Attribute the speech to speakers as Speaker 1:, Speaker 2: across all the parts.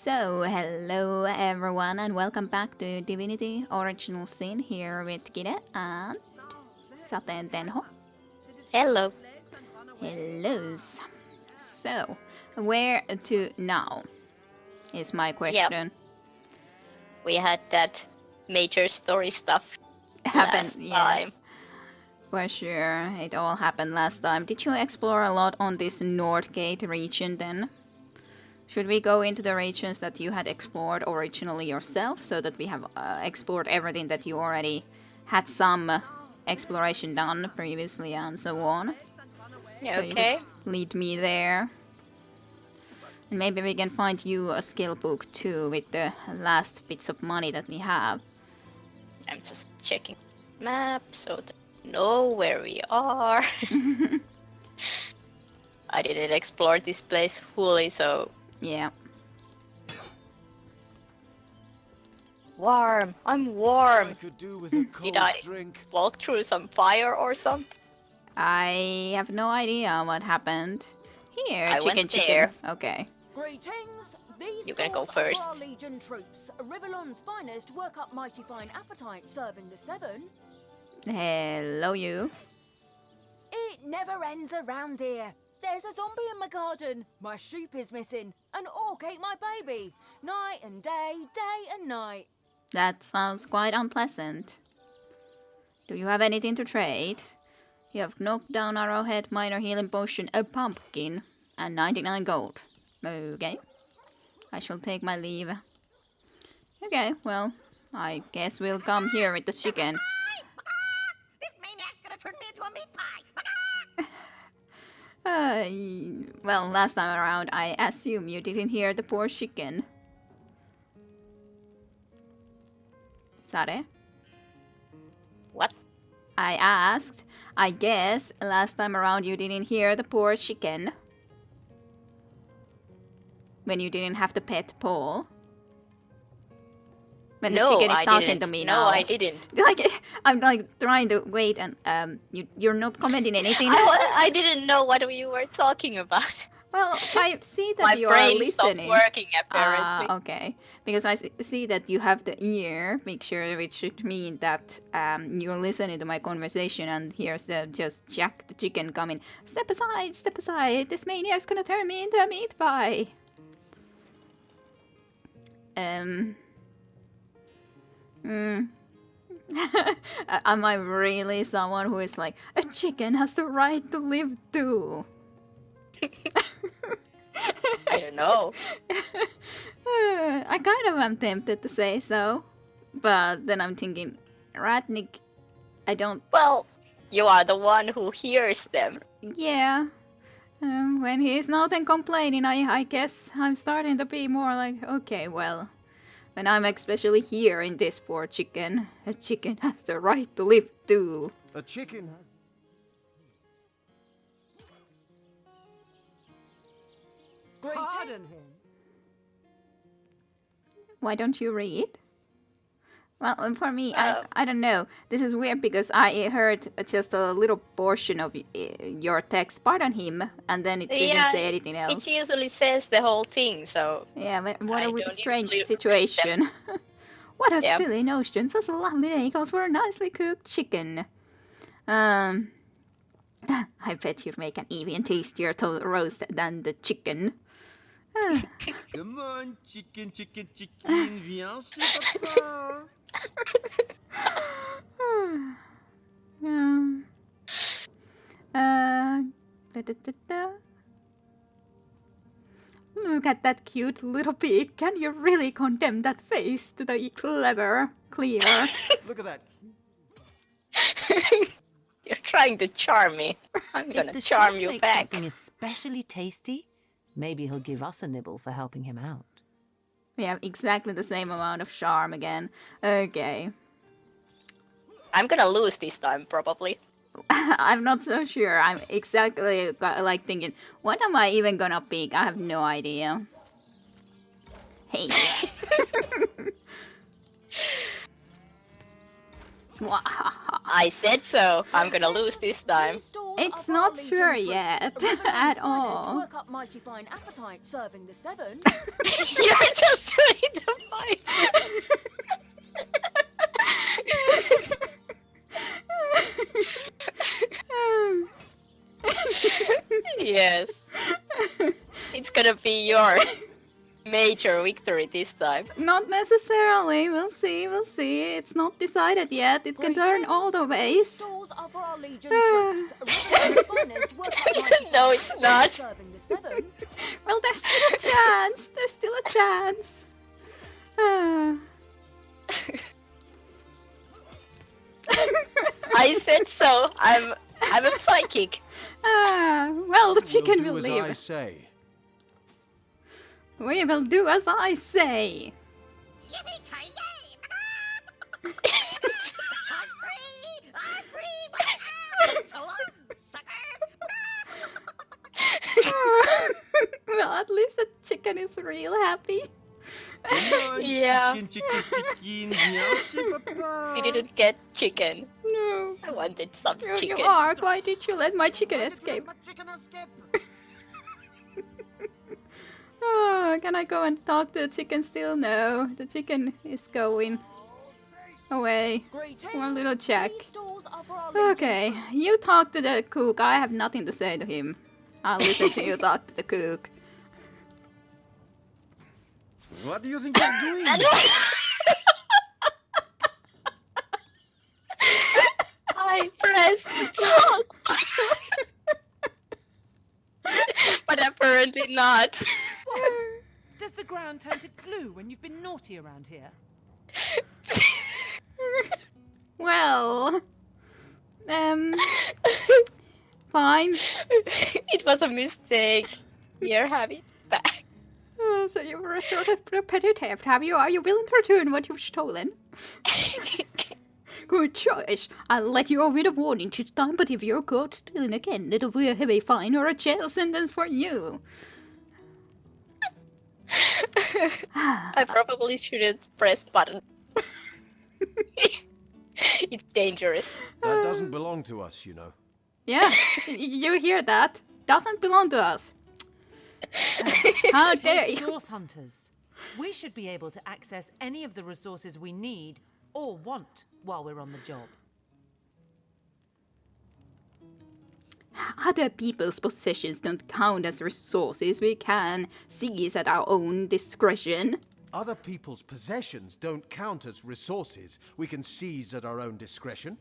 Speaker 1: So, hello everyone and welcome back to Divinity Original Sin here with Kide and Saten Tenho.
Speaker 2: Hello.
Speaker 1: Hellos. So, where to now is my
Speaker 2: Yep.
Speaker 1: question.
Speaker 2: We had that major story stuff
Speaker 1: Happened,
Speaker 2: last time.
Speaker 1: yes. For sure, it all happened last time. Did you explore a lot on this Northgate region then? Should we go into the regions that you had explored originally yourself, so that we have explored everything that you already had some exploration done previously and so on?
Speaker 2: Yeah,
Speaker 1: So you
Speaker 2: okay.
Speaker 1: could lead me there. And maybe we can find you a skill book too with the last bits of money that we have.
Speaker 2: I'm just checking map so that I know where we are. I didn't explore this place fully, so
Speaker 1: Yeah.
Speaker 2: warm. I'm warm.
Speaker 3: I could do with a cold
Speaker 2: Did I
Speaker 3: drink.
Speaker 2: walk through some fire or something?
Speaker 1: I have no idea what happened. Here,
Speaker 2: I
Speaker 1: chicken,
Speaker 2: went
Speaker 1: chicken.
Speaker 2: there.
Speaker 1: Okay.
Speaker 4: Greetings! These
Speaker 2: You're gonna go
Speaker 4: scores are
Speaker 2: first.
Speaker 4: our Legion troops. Rivellon's finest work up mighty fine appetite serving the seven.
Speaker 1: Hello, you.
Speaker 4: It never ends around here. There's a zombie in my garden. My sheep is missing. An orc ate my baby. Night and day, day and night.
Speaker 1: That sounds quite unpleasant. Do you have anything to trade? You have knocked down arrowhead, minor healing potion, a pumpkin, and 99 gold. Okay. I shall take my leave. Okay, well, I guess we'll come here with the chicken.
Speaker 5: This maniac's gonna turn me into a meat pie!
Speaker 1: Well, last time around, I assume you didn't hear the poor chicken. Sare?
Speaker 2: What?
Speaker 1: I asked. I guess last time around you didn't hear the poor chicken. When you didn't have to pet Paul. When the
Speaker 2: No,
Speaker 1: chicken is
Speaker 2: I
Speaker 1: talking
Speaker 2: didn't.
Speaker 1: to me
Speaker 2: No,
Speaker 1: now.
Speaker 2: I didn't.
Speaker 1: Like, I'm like trying to wait and you're not commenting anything.
Speaker 2: I didn't know what you were talking about.
Speaker 1: Well, I see that
Speaker 2: My
Speaker 1: you are
Speaker 2: brain stopped
Speaker 1: listening.
Speaker 2: working apparently.
Speaker 1: Okay. Because I see that you have the ear picture, which should mean that you're listening to my conversation, and here's just Jack the chicken coming. Step aside, this maniac's gonna turn me into a meat pie. Am I really someone who is like, a chicken has the right to live too?
Speaker 2: I don't know.
Speaker 1: I kind of am tempted to say so, but then I'm thinking, Ratnik, I don't.
Speaker 2: Well, you are the one who hears them.
Speaker 1: Yeah. When he's not and complaining, I guess I'm starting to be more like, okay, well, when I'm especially here in this poor chicken, a chicken has the right to live too.
Speaker 3: A chicken.
Speaker 4: Greetings!
Speaker 1: Why don't you read? Well, for me, I don't know. This is weird because I heard just a little portion of your text, pardon him, and then it didn't say anything else.
Speaker 2: It usually says the whole thing, so
Speaker 1: Yeah, but what
Speaker 2: I
Speaker 1: a
Speaker 2: don't
Speaker 1: strange
Speaker 2: usually read
Speaker 1: situation. What a
Speaker 2: Yeah.
Speaker 1: silly notion. Such a lovely day calls for a nicely cooked chicken. I bet you'd make an even tastier roast than the chicken.
Speaker 3: Come on, chicken, chicken, chicken, viens chez papa.
Speaker 1: Da-da-da-da. Look at that cute little pig. Can you really condemn that face to the clear?
Speaker 3: Look at that.
Speaker 2: you're trying to charm me. I'm
Speaker 6: If
Speaker 2: gonna
Speaker 6: the
Speaker 2: charm
Speaker 6: chef
Speaker 2: you
Speaker 6: makes
Speaker 2: back.
Speaker 6: something especially tasty, maybe he'll give us a nibble for helping him out.
Speaker 1: We have exactly the same amount of charm again. Okay.
Speaker 2: I'm gonna lose this time, probably.
Speaker 1: I'm not so sure. I'm exactly like thinking, what am I even gonna pick? I have no idea. Hey.
Speaker 2: I said so. I'm gonna lose this time.
Speaker 1: It's not sure yet at all.
Speaker 4: Work up mighty fine appetite serving the 7.
Speaker 2: You're just ready to fight. Yes. It's gonna be your major victory this time.
Speaker 1: Not necessarily. We'll see. We'll see. It's not decided yet. It can turn all the ways.
Speaker 4: Stalls are for our legion troops. Riverland's finest work up mighty
Speaker 2: No,
Speaker 4: fine
Speaker 2: it's
Speaker 4: appetite
Speaker 2: not.
Speaker 4: serving the 7.
Speaker 1: Well, there's still a chance. There's still a chance.
Speaker 2: I said so. I'm a psychic.
Speaker 1: Well, the chicken will
Speaker 3: do as I
Speaker 1: leave.
Speaker 3: say.
Speaker 1: We will do as I say.
Speaker 5: Yippee-ki-yay! I'm free! I'm free! So long, suckers!
Speaker 1: Well, at least the chicken is real happy.
Speaker 3: Come on,
Speaker 2: Yeah.
Speaker 3: chicken, viens chez papa.
Speaker 2: We didn't get chicken.
Speaker 1: No.
Speaker 2: I wanted some
Speaker 1: You
Speaker 2: chicken.
Speaker 1: are. Why did you let my chicken escape?
Speaker 3: My chicken escape.
Speaker 1: Can I go and talk to the chicken still? No. The chicken is going away. One little check. Okay, you talk to the cook. I have nothing to say to him. I'll listen to you talk to the cook.
Speaker 3: What do you think you're doing?
Speaker 2: I pressed talk button. But apparently not.
Speaker 7: Does the ground turn to glue when you've been naughty around here?
Speaker 1: Well, fine.
Speaker 2: It was a mistake. Here, have it back.
Speaker 1: So you were asserted for petty theft, have you? Are you willing to return what you've stolen? Good choice. I'll let you off with a warning this time, but if you're caught stealing again, it'll be a heavy fine or a jail sentence for you.
Speaker 2: I probably shouldn't press button. It's dangerous.
Speaker 3: That doesn't belong to us, you know.
Speaker 1: Yeah, you hear that? Doesn't belong to us. How dare you?
Speaker 7: Resource hunters. We should be able to access any of the resources we need or want while we're on the job.
Speaker 1: Other people's possessions don't count as resources we can seize at our own discretion.
Speaker 3: Other people's possessions don't count as resources we can seize at our own discretion.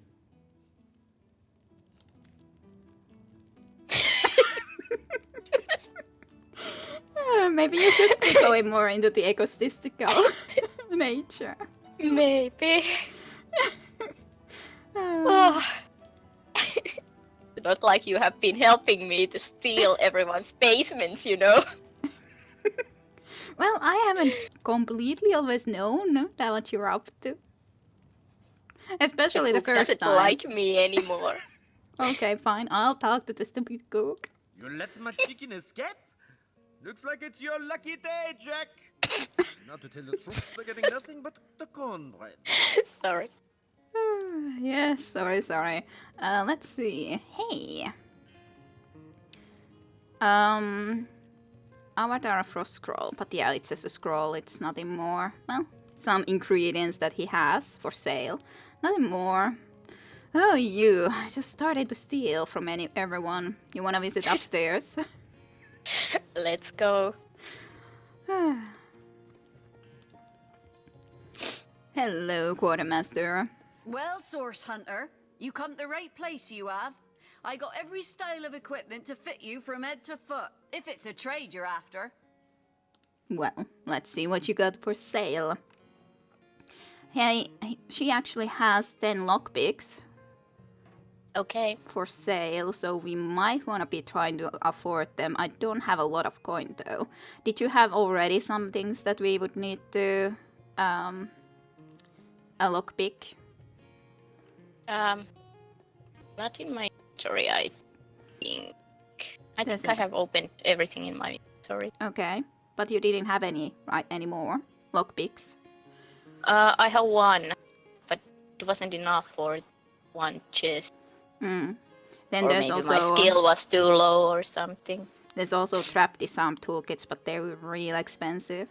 Speaker 1: Maybe you should be going more into the egotistical nature.
Speaker 2: Maybe. Oh. Not like you have been helping me to steal everyone's basements, you know?
Speaker 1: Well, I haven't completely always known that what you're up to. Especially the
Speaker 2: Cook
Speaker 1: first
Speaker 2: doesn't
Speaker 1: time.
Speaker 2: like me anymore.
Speaker 1: Okay, fine. I'll talk to the stupid cook.
Speaker 3: You let my chicken escape? Looks like it's your lucky day, Jack. Now to tell the truth, they're getting nothing but the cornbread.
Speaker 2: Sorry.
Speaker 1: Yes, sorry. Let's see. Hey. Avatar Frost Scroll. But yeah, it's just a scroll. It's nothing more. Well, some ingredients that he has for sale. Nothing more. Oh, you. I just started to steal from everyone. You wanna visit upstairs?
Speaker 2: Let's go.
Speaker 1: Hello, Quartermaster.
Speaker 8: Well, Source Hunter, you come to the right place, you have. I got every style of equipment to fit you from head to foot, if it's a trade you're after.
Speaker 1: Well, let's see what you got for sale. Hey, she actually has 10 lockpicks
Speaker 2: Okay.
Speaker 1: for sale, so we might want to be trying to afford them. I don't have a lot of coin, though. Did you have already some things that we would need to, a lockpick?
Speaker 2: Not in my inventory, I think. I
Speaker 1: Doesn't-
Speaker 2: think I have opened everything in my inventory.
Speaker 1: Okay, but you didn't have any, right, anymore? Lockpicks?
Speaker 2: I have one, but it wasn't enough for one chest.
Speaker 1: Then
Speaker 2: Or
Speaker 1: there's
Speaker 2: maybe
Speaker 1: also
Speaker 2: my skill was too low or something.
Speaker 1: there's also trap disarm toolkits, but they're real expensive.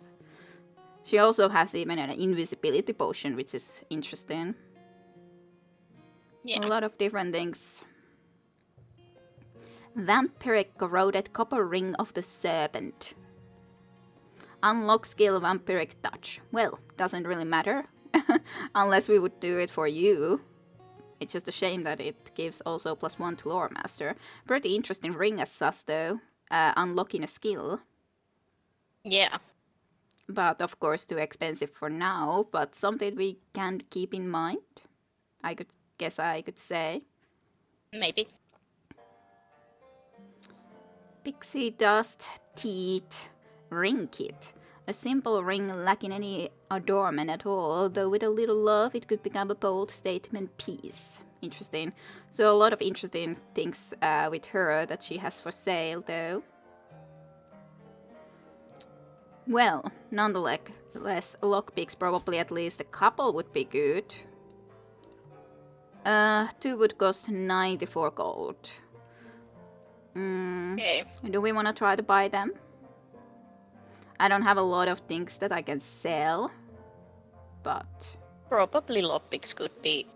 Speaker 1: She also has even an invisibility potion, which is interesting.
Speaker 2: Yeah.
Speaker 1: A lot of different things. Vampiric corroded copper ring of the serpent. Unlock skill vampiric touch. Well, doesn't really matter. Unless we would do it for you. It's just a shame that it gives also +1 to lore master. Pretty interesting ring as sus though. Unlocking a skill.
Speaker 2: Yeah.
Speaker 1: But of course too expensive for now, but something we can keep in mind. I could say.
Speaker 2: Maybe.
Speaker 1: Pixie dust teeth ring kit. A simple ring lacking any adornment at all, though with a little love it could become a bold statement piece. Interesting. So a lot of interesting things with her that she has for sale though. Well, nonetheless, lockpicks probably at least a couple would be good. 2 would cost 94 gold.
Speaker 2: Okay.
Speaker 1: Do we want to try to buy them? I don't have a lot of things that I can sell, but
Speaker 2: Probably lockpicks could be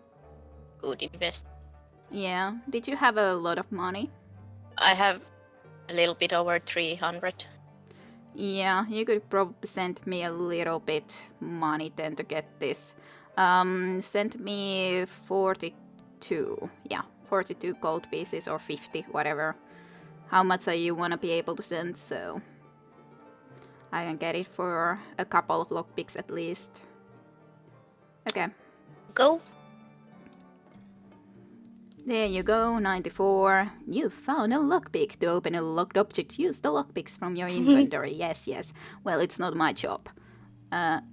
Speaker 2: good invest.
Speaker 1: yeah. Did you have a lot of money?
Speaker 2: I have a little bit over 300.
Speaker 1: Yeah, you could probably send me a little bit money then to get this. Send me 42. Yeah, 42 gold pieces or 50, whatever. How much you want to be able to send, so I can get it for a couple of lockpicks at least. Okay.
Speaker 2: Go.
Speaker 1: There you go, 94. You found a lockpick. To open a locked object, use the lockpicks from your inventory. Yes, yes. Well, it's not my job.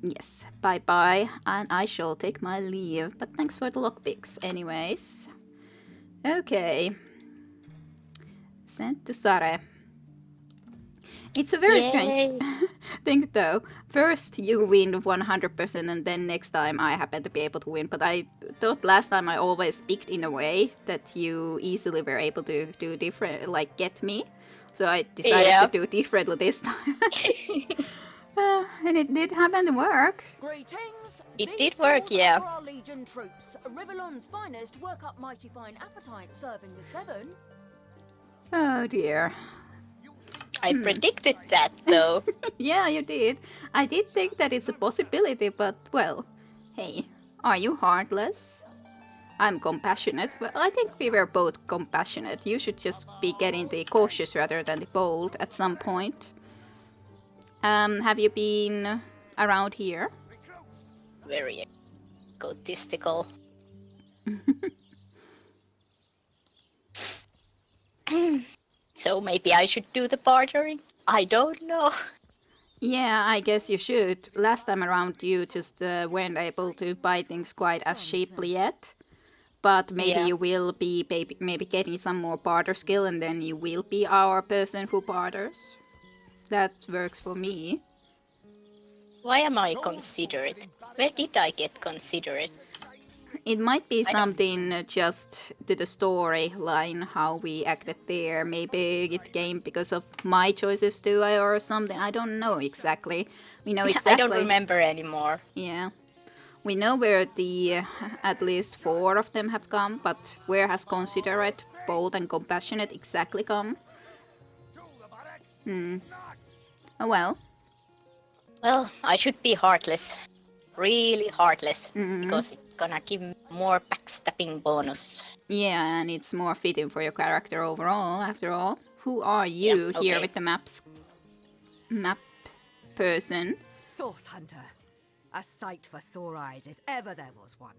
Speaker 1: Yes. Bye-bye, and I shall take my leave. But thanks for the lockpicks anyways. Okay. Sent to Sare. It's a very strange thing though. First you win 100% and then next time I happen to be able to win. But I thought last time I always picked in a way that you easily were able to do different, like get me. So I decided to do differently this time. And it did happen to work.
Speaker 4: Greetings.
Speaker 2: It
Speaker 4: These
Speaker 2: did work,
Speaker 4: stalls are
Speaker 2: yeah.
Speaker 4: for our Legion troops. Rivellon's finest work up mighty fine appetite serving the 7.
Speaker 1: Oh dear.
Speaker 2: I predicted that though.
Speaker 1: Yeah, you did. I did think that it's a possibility, but well, hey, are you heartless? I'm compassionate. Well, I think we were both compassionate. You should just be getting the cautious rather than the bold at some point. Have you been around here?
Speaker 2: Very egotistical. So maybe I should do the bartering? I don't know.
Speaker 1: Yeah, I guess you should. Last time around you just weren't able to buy things quite as cheaply yet. But maybe
Speaker 2: Yeah.
Speaker 1: you will be maybe getting some more barter skill and then you will be our person who barters. That works for me.
Speaker 2: Why am I considerate? Where did I get considerate?
Speaker 1: It might be something just to the storyline, how we acted there. Maybe it came because of my choices too, or something. I don't know exactly. We know exactly.
Speaker 2: I don't remember anymore.
Speaker 1: Yeah. We know where the at least 4 of them have come, but where has considerate, bold and compassionate exactly come? Oh well.
Speaker 2: Well, I should be heartless. Really heartless. Because it's gonna give me more backstabbing bonus.
Speaker 1: Yeah, and it's more fitting for your character overall, after all. Who are you
Speaker 2: Yeah,
Speaker 1: here
Speaker 2: okay.
Speaker 1: with the map person?
Speaker 9: Source Hunter. A sight for sore eyes if ever there was one.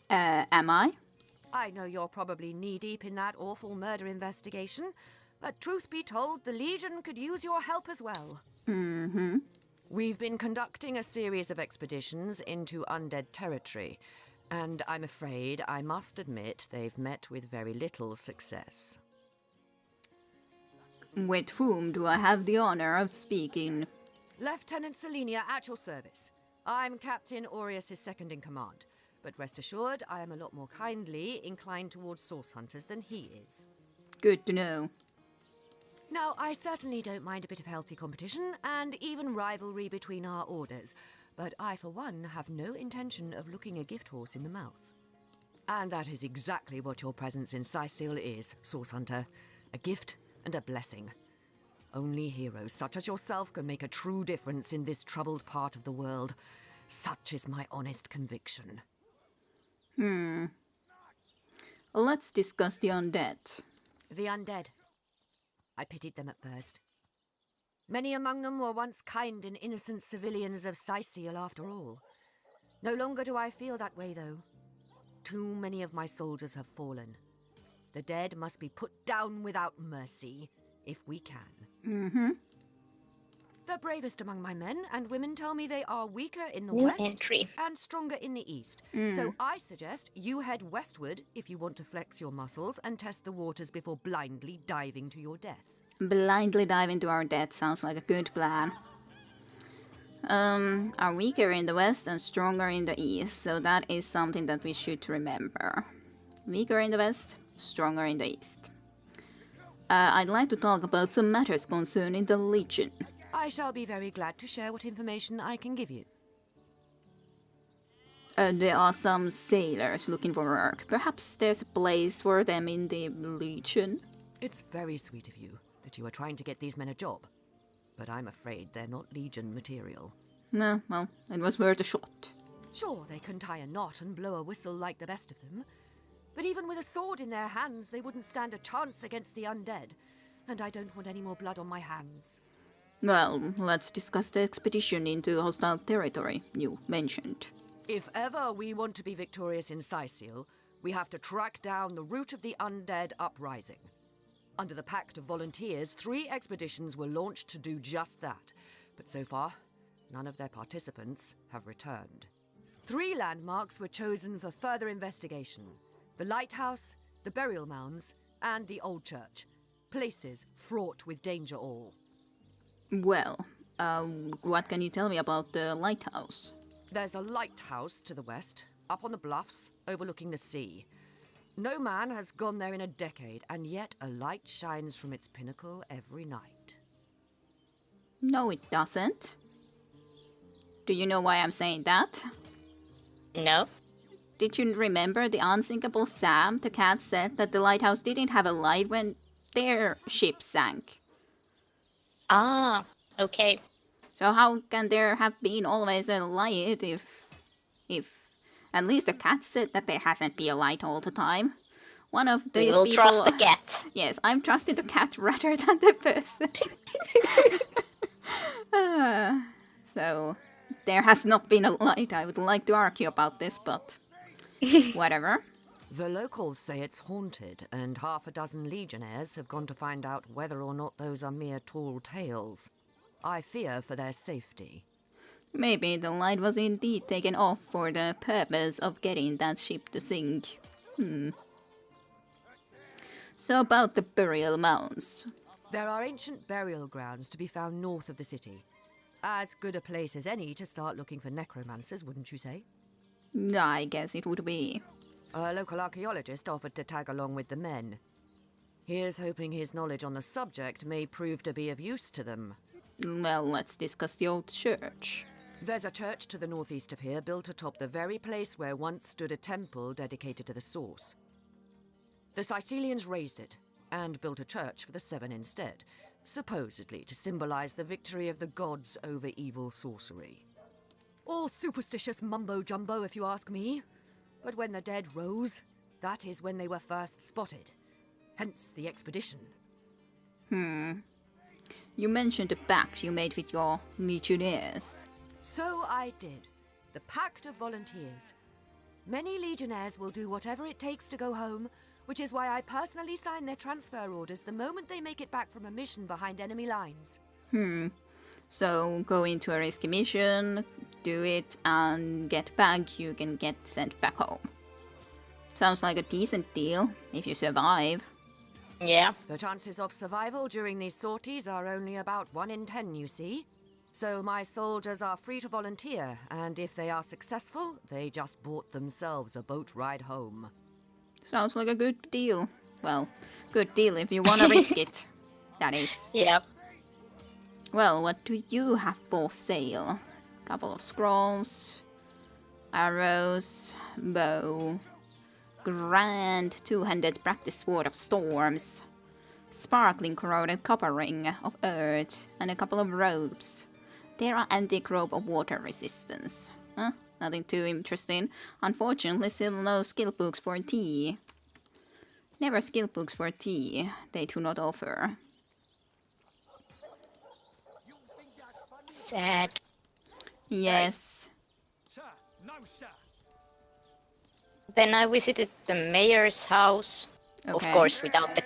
Speaker 1: Am I?
Speaker 9: I know you're probably knee-deep in that awful murder investigation, but truth be told, the Legion could use your help as well.
Speaker 1: Mm-hmm.
Speaker 9: We've been conducting a series of expeditions into undead territory, and I'm afraid I must admit they've met with very little success.
Speaker 1: With whom do I have the honor of speaking?
Speaker 9: Lieutenant Selenia at your service. I'm Captain Aureus' second in command. But rest assured, I am a lot more kindly inclined towards source hunters than he is.
Speaker 1: Good to know.
Speaker 9: Now, I certainly don't mind a bit of healthy competition and even rivalry between our orders, but I, for one, have no intention of looking a gift horse in the mouth. And that is exactly what your presence in Sicil is, Source Hunter. A gift and a blessing. Only heroes such as yourself can make a true difference in this troubled part of the world. Such is my honest conviction.
Speaker 1: Let's discuss the undead.
Speaker 9: The undead. I pitied them at first. Many among them were once kind and innocent civilians of Sicil after all. No longer do I feel that way, though. Too many of my soldiers have fallen. The dead must be put down without mercy, if we can. The bravest among my men and women tell me they are weaker in the
Speaker 2: New
Speaker 9: west
Speaker 2: entry.
Speaker 9: and stronger in the east. So I suggest you head westward if you want to flex your muscles and test the waters before blindly diving to your death.
Speaker 1: Blindly dive into our death sounds like a good plan. Are weaker in the west and stronger in the east, so that is something that we should remember. Weaker in the west, stronger in the east. I'd like to talk about some matters concerning the Legion.
Speaker 9: I shall be very glad to share what information I can give you.
Speaker 1: There are some sailors looking for work. Perhaps there's a place for them in the Legion.
Speaker 9: It's very sweet of you that you are trying to get these men a job, but I'm afraid they're not Legion material.
Speaker 1: No, well, it was worth a shot.
Speaker 9: Sure, they can tie a knot and blow a whistle like the best of them, but even with a sword in their hands, they wouldn't stand a chance against the undead, and I don't want any more blood on my hands.
Speaker 1: Well, let's discuss the expedition into hostile territory you mentioned.
Speaker 9: If ever we want to be victorious in Sicil, we have to track down the root of the undead uprising. Under the Pact of Volunteers, 3 expeditions were launched to do just that, but so far, none of their participants have returned. 3 landmarks were chosen for further investigation: the lighthouse, the burial mounds, and the old church. Places fraught with danger all.
Speaker 1: Well, what can you tell me about the lighthouse?
Speaker 9: There's a lighthouse to the west, up on the bluffs, overlooking the sea. No man has gone there in a decade, and yet a light shines from its pinnacle every night.
Speaker 1: No, it doesn't. Do you know why I'm saying that?
Speaker 2: No?
Speaker 1: Did you remember the unsinkable Sam? The cat said that the lighthouse didn't have a light when their ship sank.
Speaker 2: Ah, okay.
Speaker 1: So how can there have been always a light if at least the cat said that there hasn't been a light all the time? One of
Speaker 2: We
Speaker 1: these
Speaker 2: will
Speaker 1: people...
Speaker 2: trust the cat.
Speaker 1: Yes, I'm trusting the cat rather than the person. So, there has not been a light. I would like to argue about this, but whatever.
Speaker 9: The locals say it's haunted, and 6 legionnaires have gone to find out whether or not those are mere tall tales. I fear for their safety.
Speaker 1: Maybe the light was indeed taken off for the purpose of getting that ship to sink. So about the burial mounds.
Speaker 9: There are ancient burial grounds to be found north of the city. As good a place as any to start looking for necromancers, wouldn't you say?
Speaker 1: I guess it would be.
Speaker 9: A local archaeologist offered to tag along with the men. Here's hoping his knowledge on the subject may prove to be of use to them.
Speaker 1: Well, let's discuss the old church.
Speaker 9: There's a church to the northeast of here, built atop the very place where once stood a temple dedicated to the source. The Sicilians razed it, and built a church for the 7 instead, supposedly to symbolize the victory of the gods over evil sorcery. All superstitious mumbo-jumbo, if you ask me. But when the dead rose, that is when they were first spotted. Hence the expedition.
Speaker 1: You mentioned the pact you made with your legionnaires.
Speaker 9: So I did. The Pact of Volunteers. Many legionnaires will do whatever it takes to go home, which is why I personally sign their transfer orders the moment they make it back from a mission behind enemy lines.
Speaker 1: So go into a risky mission, do it, and get back, you can get sent back home. Sounds like a decent deal, if you survive.
Speaker 2: Yeah.
Speaker 9: The chances of survival during these sorties are only about 1 in 10, you see. So my soldiers are free to volunteer, and if they are successful, they just bought themselves a boat ride home.
Speaker 1: Sounds like a good deal. Well, good deal if you wanna risk it. That is.
Speaker 2: Yep.
Speaker 1: Well, what do you have for sale? Couple of scrolls, arrows, bow, grand two-handed practice sword of storms, sparkling corroded copper ring of earth, and a couple of robes. There are antique robe of water resistance. Huh? Nothing too interesting. Unfortunately, still no skill books for tea. Never skill books for tea. They do not offer.
Speaker 2: Sad.
Speaker 1: Yes.
Speaker 2: Then I visited the mayor's house. Of
Speaker 1: Okay.
Speaker 2: course, without the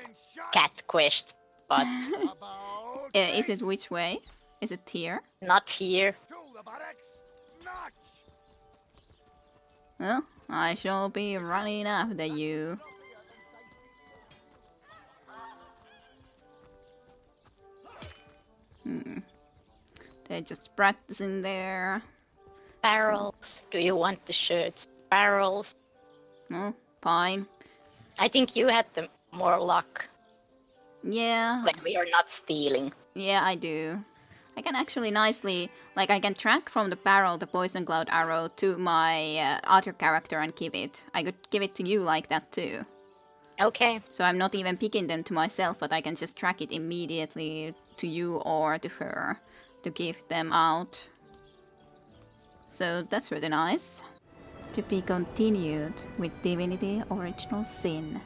Speaker 2: cat quest, but
Speaker 1: Is it which way? Is it here?
Speaker 2: not here.
Speaker 1: Well, I shall be running after you. They're just practicing there.
Speaker 2: Barrels. Do you want the shirts? Barrels.
Speaker 1: Oh, fine.
Speaker 2: I think you had the more luck
Speaker 1: Yeah,
Speaker 2: when we are not stealing.
Speaker 1: yeah, I do. I can actually nicely, like, I can track from the barrel the poison cloud arrow to my other character and give it. I could give it to you like that too.
Speaker 2: Okay.
Speaker 1: So I'm not even picking them to myself, but I can just track it immediately to you or to her to give them out. So that's really nice. To be continued with Divinity Original Sin.